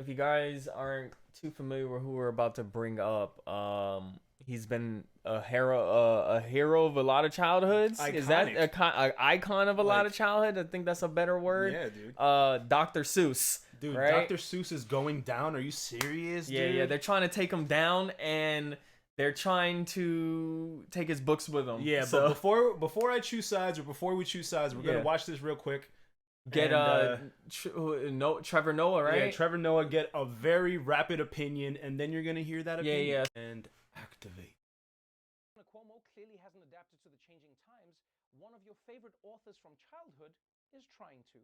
if you guys aren't too familiar with who we're about to bring up, he's been a hero of a lot of childhoods. Iconic. Is that a icon of a lot of Like- childhood? I think that's a better word. Yeah, dude. Dr. Seuss. Dude, right? Dr. Seuss is going down. Are you serious, Yeah, dude? yeah. They're trying to take him down, and they're trying to take his books with them. Yeah, so but before I choose sides, or before we choose sides, we're Yeah. gonna watch this real quick. get And, Trevor Noah, right? Yeah, Trevor Noah, get a very rapid opinion, and then you're gonna hear that opinion. Yeah. And activate. Cuomo clearly hasn't adapted to the changing times. One of your favorite authors from childhood is trying to.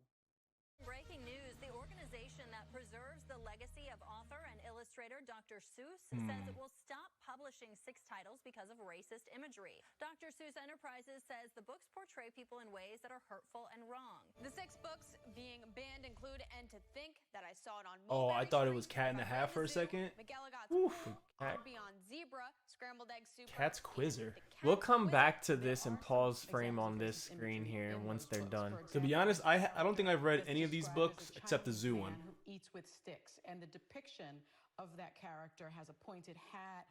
Breaking news, the organization that preserves the legacy of author and illustrator Dr. Seuss says it will stop publishing 6 titles because of racist imagery. Dr. Seuss Enterprises says the books portray people in ways that are hurtful and wrong. The 6 books being banned include And to Think, That I Saw It on Oh, I Mulberry thought it was Street, Cat in the If I Hat Ran for a the Zoo, second. McGilligan's Oof. Pool, Cat. On Beyond Zebra, Scrambled Egg Soup. Cat's and Quizzer. The Cat We'll come Quizzer. back to There this and are pause some frame on examples of this racist screen imagery here in once those they're books. done. For To be example, honest, I don't think I've read any of these described books as a except the zoo childhood one. man who eats with sticks, and the depiction of that character has a pointed hat,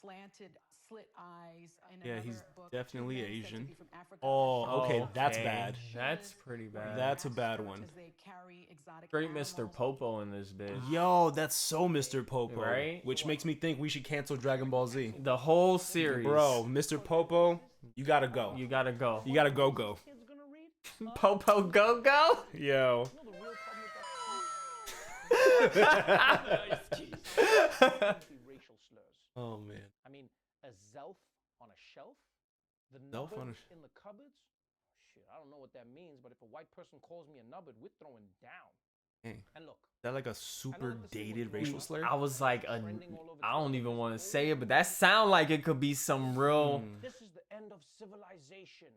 slanted, slit eyes. In Yeah, another he's book, definitely two men said to Asian. be from Africa Oh, are okay, shot that's in bad. That's pretty bad. That's a bad one. as they carry exotic Great Mr. animals. Popo in this bitch. Yo, that's so Mr. Popo. Right? Which makes me think we should cancel Dragon Ball Z. The whole series. Bro, Mr. Popo, you gotta go. You gotta go. You gotta go. Kids gonna read? Popo go go? Yo. You know the real problem with that? Racial slurs. Oh, man. I mean, a Zelf on a shelf? The Zelf on a nubbins in the cupboards? Shit, I don't know what that means, but if a white person calls me a nubbin, we're throwing down. Dang. And look, Is that like a super that this is dated what racial goes slur? I was like, trending all over I don't even television. want to say it, but that sound like it could be some real. This is the end of civilization.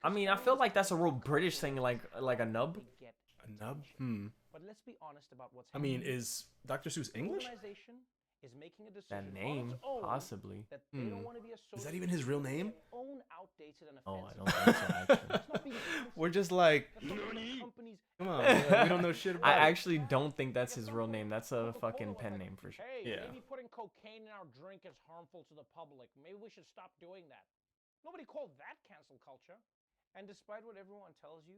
I mean, I feel like that's a real British thing, like a nub. They get. A nub? Hmm. But let's be honest about what's I happening. mean, is Dr. Seuss English? Organization is making a decision That on name, its own possibly. that they don't want to be associated Is that even his real name? with their own outdated and Oh, I offensive. don't think so. Actually, It's not being offensive. We're just like, That's not what companies. come on, man, we don't know shit about I it. actually don't think that's his real name. That's a fucking pen name for sure. Hey, Yeah. maybe putting cocaine in our drink is harmful to the public. Maybe we should stop doing that. Nobody called that cancel culture. And despite what everyone tells you,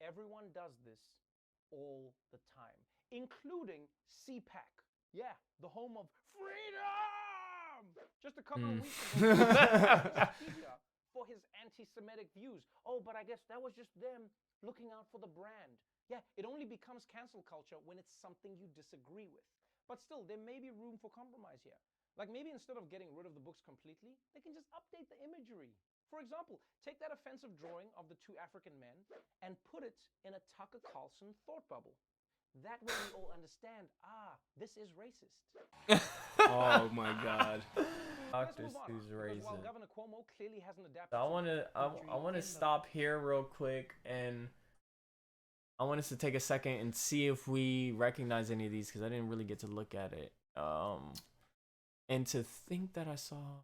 everyone does this all the time, including CPAC. Yeah, the home of freedom. Just a couple of weeks ago, speaker for his anti-Semitic views. Oh, but I guess that was just them looking out for the brand. Yeah, it only becomes cancel culture when it's something you disagree with. But still, there may be room for compromise here. Like maybe instead of getting rid of the books completely, they can just update the imagery. For example, take that offensive drawing of the 2 African men and put it in a Tucker Carlson thought bubble. That way we all understand, this is racist. Oh my god. Let's Dr. move on, Seuss because while racist. Governor Cuomo clearly hasn't adapted So I to want to imagery I want to in the- stop here real quick, and I want us to take a second and see if we recognize any of these, because I didn't really get to look at it. And to think that I saw.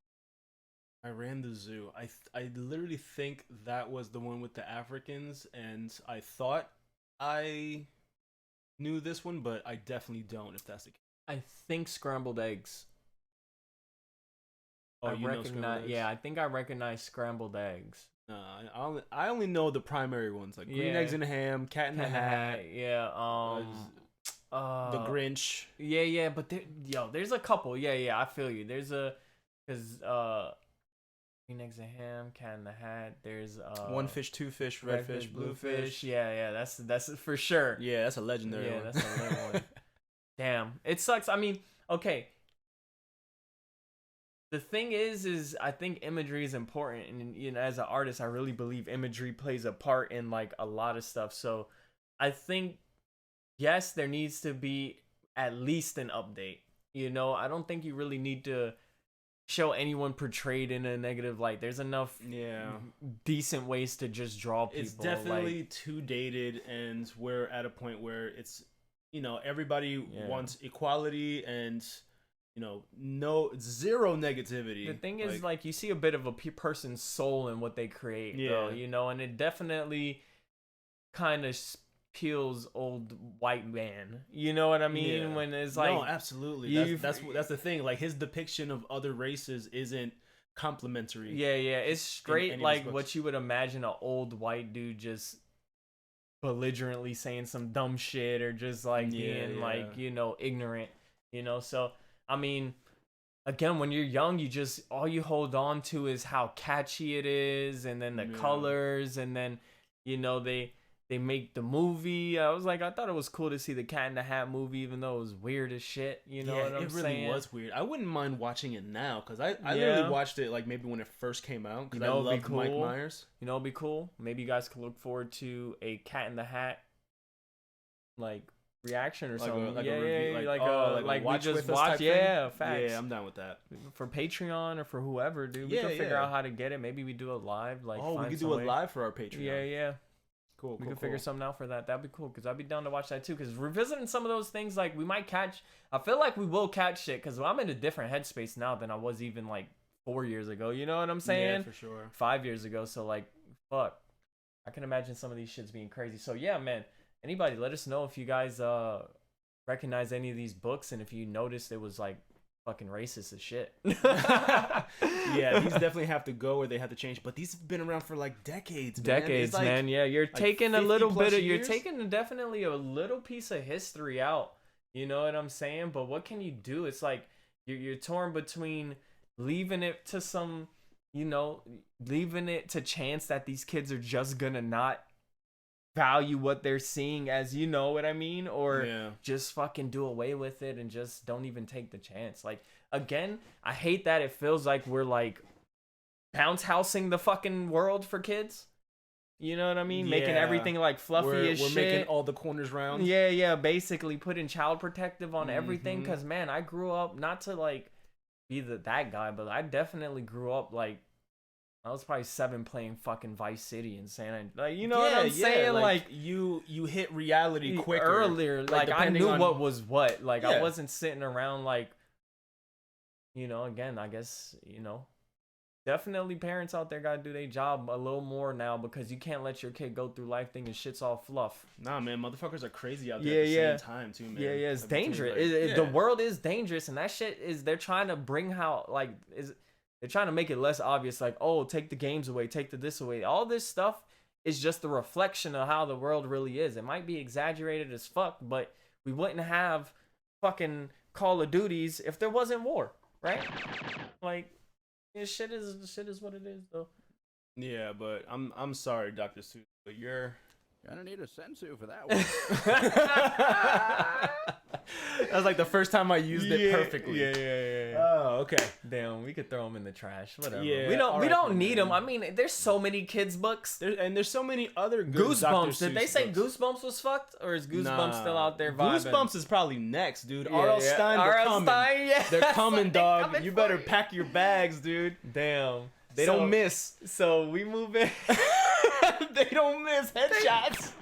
I ran the zoo. I literally think that was the one with the Africans, and I thought I knew this one, but I definitely don't. If that's the case. I think scrambled eggs. Oh, I you know recognize. scrambled eggs? Yeah, I think I recognize scrambled eggs. No, I only know the primary ones like green Yeah. eggs and ham, cat in the hat, Yeah. the Grinch. Yeah, but there's a couple. Yeah, I feel you. There's because green eggs and ham, cat in the hat. There's One fish, two fish, red fish, blue fish. Yeah, that's for sure. Yeah, that's a legendary Yeah, one. that's a lit one. Damn, it sucks. I mean, okay. The thing is I think imagery is important, and you know, as an artist, I really believe imagery plays a part in like a lot of stuff. So, I think yes, there needs to be at least an update. You know, I don't think you really need to show anyone portrayed in a negative light. There's enough Yeah. decent ways to just draw people. It's definitely too dated, and we're at a point where it's, you know, everybody Yeah. wants equality and, you know, zero negativity. The thing is, like, you see a bit of a person's soul in what they create, though, Yeah. you know, and it definitely kind of Peele's old white man. You know what I mean? Yeah. When it's like, no, absolutely. That's the thing. Like his depiction of other races isn't complimentary. yeah, it's straight any of his like books. what you would imagine an old white dude just belligerently saying some dumb shit or just like being like, you know, ignorant, you know. So I mean, again, when you're young, you just all you hold on to is how catchy it is, and then the colors, and then, you know, they make the movie. I thought it was cool to see the Cat in the Hat movie, even though it was weird as shit. You know what I'm saying? It really was weird. I wouldn't mind watching it now because I literally watched it like maybe when it first came out because I loved Mike Myers. You know, it'd be cool. Maybe you guys could look forward to a Cat in the Hat like reaction or something. Like yeah, a review, like watch we just with us watch. type Yeah, thing? facts. Yeah, I'm down with that. For Patreon or for whoever, dude. We Yeah, can figure yeah. out how to get it. Maybe we do it live. Like, Oh, we find could some do way. it live for our Patreon. Yeah. Cool. We can figure something out for that. That'd be cool because I'd be down to watch that too. Because revisiting some of those things, like we might catch. I feel like we will catch shit because I'm in a different headspace now than I was even like 4 years ago. You know what I'm saying? Yeah, for sure. 5 years ago. So like, fuck. I can imagine some of these shits being crazy. So yeah, man. Anybody, let us know if you guys recognize any of these books and if you noticed it was like fucking racist as shit. Yeah, these definitely have to go or they have to change. But these have been around for like decades, man. Decades, Like, man. Yeah, you're like taking a little 50 bit of, plus you're years? taking definitely a little piece of history out. You know what I'm saying? But what can you do? It's like you're torn between leaving it to some, you know, leaving it to chance that these kids are just gonna not value what they're seeing, as you know what I mean, or just fucking do away with it and just don't even take the chance. Like, again, I hate that it feels like we're like bounce housing the fucking world for kids. You know what I mean? Making everything like fluffy as shit. We're making all the corners round. Yeah. Basically putting child protective on everything. Cause man, I grew up not to like be that guy, but I definitely grew up like I was probably 7 playing fucking Vice City and saying, like, you know what I'm saying? Like you hit reality quicker earlier. Like I knew what was what. Like Yeah. I wasn't sitting around like, you know. Again, I guess, you know, definitely parents out there gotta do their job a little more now because you can't let your kid go through life thinking shit's all fluff. Nah, man, motherfuckers are crazy out there at the same time too, man. Yeah, it's I've been dangerous. telling you, like, The world is dangerous, and that shit is they're trying to bring how like is. They're trying to make it less obvious, like, oh, take the games away, take the this away. All this stuff is just a reflection of how the world really is. It might be exaggerated as fuck, but we wouldn't have fucking Call of Duties if there wasn't war, right? Like, shit is what it is, though. Yeah, but I'm sorry, Dr. Seuss, but you're gonna need a sensu for that one. That was like the first time I used it perfectly. Yeah. Oh, okay. Damn, we could throw them in the trash. Whatever. Yeah, we don't alright, need man. them. I mean, there's so many kids books. There's so many other good Goosebumps. Dr. Did they Seuss say books. Goosebumps was fucked, or is Goosebumps Nah. still out there vibing? Goosebumps is probably next, dude. Yeah, R.L. yeah. Stein, they're R.L. coming. Stein, yeah. They're coming, They dog. coming You for better you. pack your bags, dude. Damn. They don't miss. So we move in. They don't miss headshots.